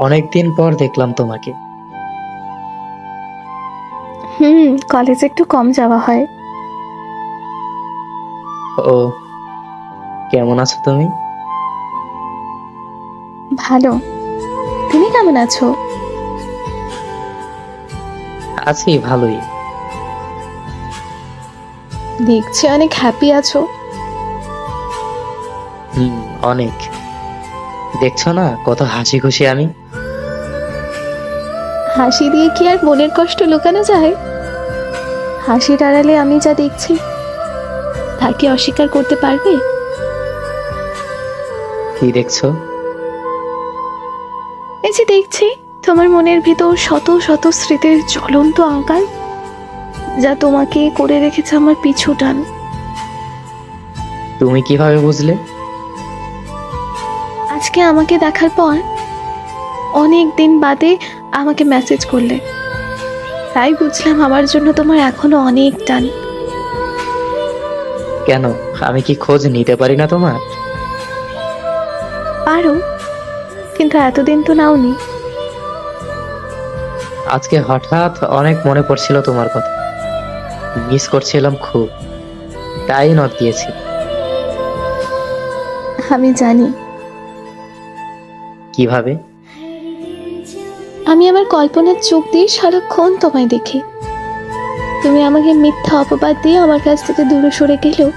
অনেকদিন পর দেখলাম তোমাকে। কলেজে একটু কম যাওয়া হয়। ও, কেমন আছো তুমি? ভালো। তুমি কেমন আছো? আছি ভালোই। দেখছি অনেক হ্যাপি আছো। হুম, অনেক। দেখছো না কত হাসি খুশি আমি। হাসি দিয়ে কি আর মনের কষ্ট লুকানো যায়? হাসির আড়ালে আমি যা দেখছি তা কি অস্বীকার করতে পারবে? কি দেখছো? এই যে দেখছি তোমার মনের ভিতর শত শত স্মৃতির জ্বলন্ত আকার, যা তোমাকে করে রেখেছে আমার পিছু টান। তুমি কিভাবে বুঝলে? আজকে আমাকে দেখার পর অনেক দিন বাদে আমাকে মেসেজ করলে, তাই বুঝলাম আমার জন্য তোমার এখনো অনেক টান। কেন, আমি কি খোঁজ নিতে পারি না তোমার? পারো, কিন্তু এতদিন তো নাওনি। আজকে হঠাৎ অনেক মনে পড়ছিল তোমার কথা, মিস করছিলাম খুব, তাই নক দিয়েছি। আমি জানি। কিভাবে? আমি আমার কল্পনার চোখ দিয়ে সারাক্ষণ তোমায় দেখি। তুমি আমাকে মিথ্যা অপবাদ দিয়ে আমার কাছ থেকে দূরে সরে গেলেও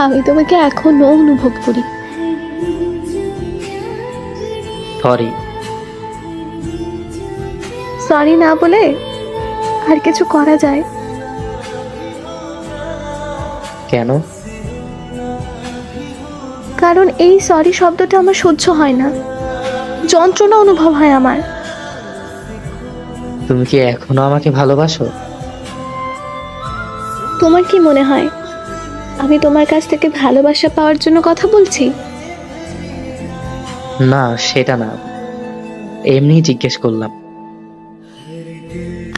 আমি তোমাকে এখনো অনুভব করি। সরি। সরি না বলে আর কিছু করা যায়? কেন? কারণ এই সরি শব্দটা আমার সহ্য হয় না, যন্ত্রণা অনুভব হয় আমার। তুমি কি এখনো আমাকে ভালোবাসো? তোমার কি মনে হয় আমি তোমার কাছ থেকে ভালোবাসা পাওয়ার জন্য কথা বলছি? না, সেটা না, এমনি জিজ্ঞেস করলাম।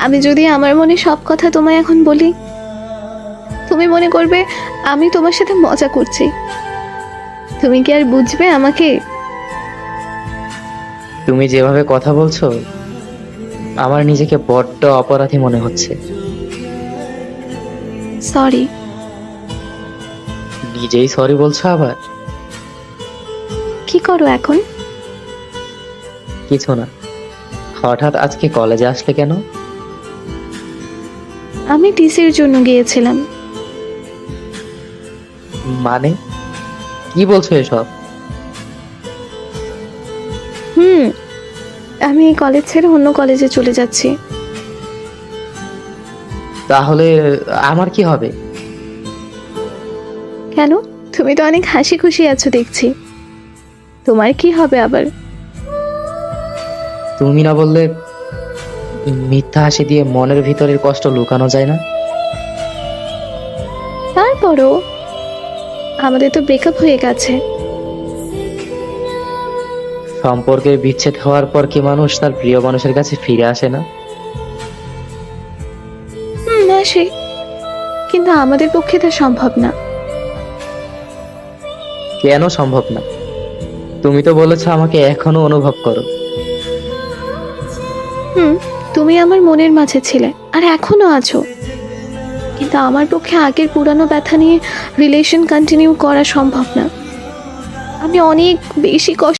আমি যদি আমার মনে সব কথা তোমায় এখন বলি, তুমি মনে করবে আমি তোমার সাথে মজা করছি। তুমি কি আর বুঝবে আমাকে? তুমি যেভাবে কথা বলছো আমার নিজেকে বড্ড অপরাধী মনে হচ্ছে। সরি। নিজেই সরি বলছো আবার? কি করো এখন? কিছু না। হঠাৎ আজকে কলেজে আসলে কেন? আমি টিসির জন্য গিয়েছিলাম। মানে, কি বলছো এসব? হুম, আমি এই কলেজ ছেড়ে অন্য কলেজে চলে যাচ্ছি। তাহলে আমার কি হবে? কেন? তুমি তো অনেক হাসি খুশি আছো দেখছি, তোমার কি হবে আবার? তুমি না বললে মিথ্যা হাসি দিয়ে মনের ভিতরের কষ্ট লুকানো যায় না? তারপরও আমাদের তো ব্রেকআপ হয়ে গেছে। সম্পর্কের বিচ্ছেদ হওয়ার পর কি মানুষ তার প্রিয় মানুষের কাছে ফিরে আসে না? আসে, কিন্তু আমাদের পক্ষে তা সম্ভব না। কেন সম্ভব না? তুমি তো বলেছো আমাকে এখনো অনুভব করো। হুম, তুমি আমার মনের মাঝে ছিলে আর এখনো আছো, কিন্তু আমার পক্ষে আগের পুরানো ব্যথা নিয়ে রিলেশন কন্টিনিউ করা সম্ভব না। আমি অনেক বেশি কষ্ট